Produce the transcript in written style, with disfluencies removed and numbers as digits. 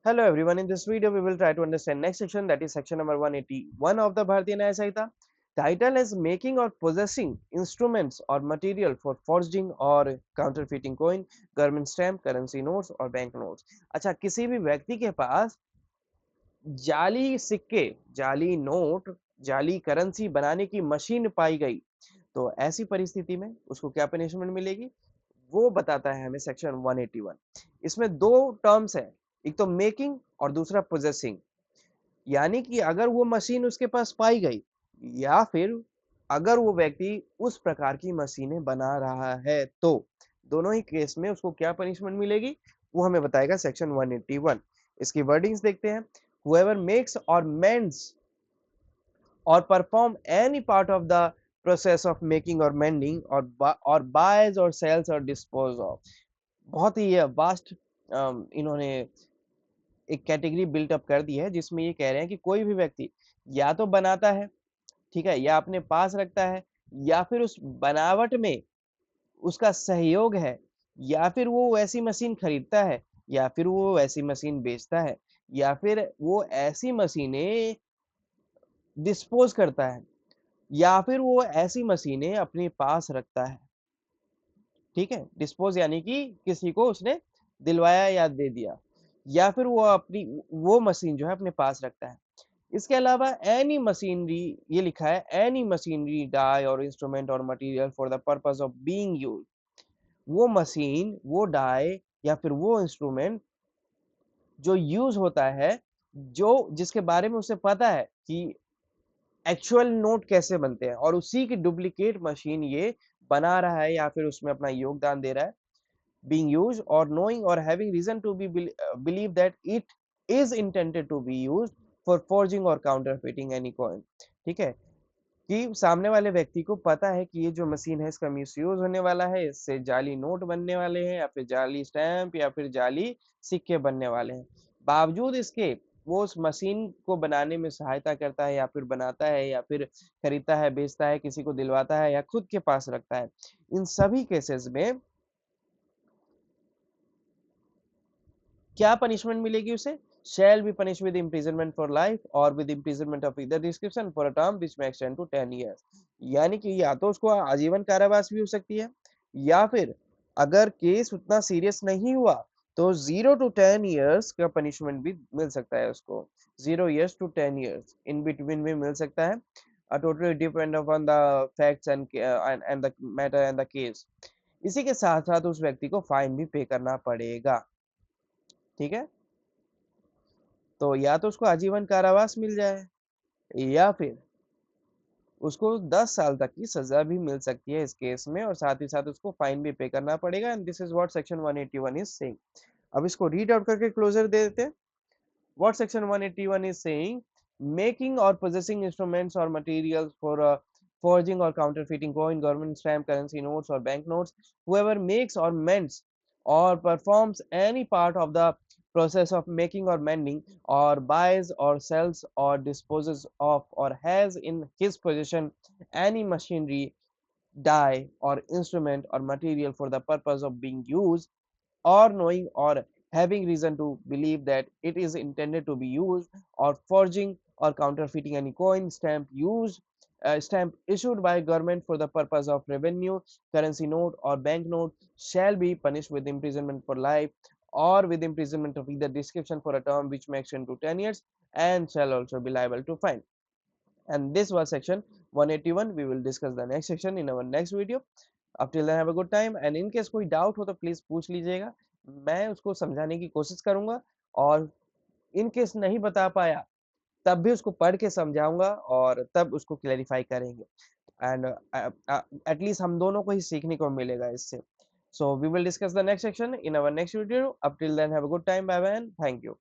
Hello everyone, in this video we will try to understand next section, that is section number 181 of the Bharatiya Nyaya Samhita. Title is making or possessing instruments or material for forging or counterfeiting coin, government stamp, currency notes और bank notes. अच्छा, किसी भी व्यक्ति के पास जाली सिक्के, जाली note, जाली करेंसी बनाने की मशीन पाई गई, तो ऐसी परिस्थिति में उसको क्या पनिशमेंट मिलेगी वो बताता है हमें सेक्शन 181। इसमें दो टर्म्स है, एक तो मेकिंग और दूसरा पोजेसिंग। यानी कि अगर वो मशीन उसके पास पाई गई या फिर अगर वो व्यक्ति उस प्रकार की मशीनें बना रहा है, तो दोनों ही केस में उसको क्या पनिशमेंट मिलेगी वो हमें बताएगा सेक्शन 181। इसकी वर्डिंग्स देखते हैं। whoever makes or mends or perform any part of the process of making or mending or buys or sells or dispose of। बहुत ही वास्ट इन्होंने एक कैटेगरी बिल्ट अप कर दी है, जिसमें ये कह रहे हैं कि कोई भी व्यक्ति या तो बनाता है, ठीक है, या अपने पास रखता है, या फिर उस बनावट में उसका सहयोग है, या फिर वो ऐसी मशीन खरीदता है, या फिर वो ऐसी मशीन बेचता है, या फिर वो ऐसी मशीनें डिस्पोज करता है, या फिर वो ऐसी मशीनें अपने पास रखता है। ठीक है, डिस्पोज यानी कि किसी को उसने दिलवाया या दे दिया, या फिर वो अपनी वो मशीन जो है अपने पास रखता है। इसके अलावा एनी मशीनरी, ये लिखा है एनी मशीनरी, डाई और इंस्ट्रूमेंट और material for the purpose of being use. वो मशीन, वो डाई या फिर वो इंस्ट्रूमेंट जो यूज होता है, जो जिसके बारे में उसे पता है कि एक्चुअल नोट कैसे बनते हैं, और उसी की डुप्लीकेट मशीन ये बना रहा है या फिर उसमें अपना योगदान दे रहा है, being used or knowing or having reason to believe that it is intended to be used for forging or counterfeiting any coin। ठीक है, कि सामने वाले व्यक्ति को पता है कि ये जो मशीन है इसका मिसयूज होने वाला है, इससे जाली नोट बनने वाले हैं या फिर जाली स्टैंप या फिर जाली सिक्के बनने वाले हैं। बावजूद इसके वो उस मशीन को बनाने में सहायता करता है, या फिर बनाता है, या फिर खरीदता है, बेचता है, किसी को दिलवाता है, या खुद के पास रखता है। इन सभी केसेस में क्या पनिशमेंट मिलेगी उसे? shall be punished with imprisonment for life or with imprisonment of either description for a term which may extend to 10 years। यानी कि या तो उसको आजीवन कारावास भी हो सकती है, या फिर अगर केस उतना सीरियस नहीं हुआ तो 0 to 10 years का पनिशमेंट भी मिल सकता है उसको। 0 years to 10 years in between में मिल सकता है। totally depend upon the facts and the matter and the case। इसी के साथ साथ उस व्यक्ति को फाइन भी पे करना पड़ेगा। ठीक है, तो या तो उसको आजीवन कारावास मिल जाए, या फिर उसको 10 साल तक की सजा भी मिल सकती है इस केस में, और साथ ही साथ उसको फाइन भी पे करना पड़ेगा। And this is what section 181 is saying. अब इसको रीड आउट करके क्लोजर दे देते हैं। What section 181 is saying: making और पोजेसिंग इंस्ट्रूमेंट्स और materials for forging or counterfeiting coin, government stamp, currency notes or bank notes, whoever makes or mends or performs any part of the process of making or mending, or buys or sells or disposes of or has in his possession any machinery, die or instrument or material for the purpose of being used, or knowing or having reason to believe that it is intended to be used, or forging or counterfeiting any coin, stamp issued by government for the purpose of revenue, currency note or bank note, shall be punished with imprisonment for life or with imprisonment of either description for a term which may extend to 10 years, and shall also be liable to fine। And this was section 181। We will discuss the next section in our next video। up till then have a good time, and in case कोई doubt हो तो please पूछ लीजिएगा, मैं उसको समझाने की कोशिश करूंगा। और इन केस नहीं बता पाया तब भी उसको पढ़ के समझाऊंगा और तब उसको क्लैरिफाई करेंगे। एंड एटलीस्ट हम दोनों को ही सीखने को मिलेगा इससे। So we will discuss the next section in our next video. up till then have a good time, bye bye and thank you।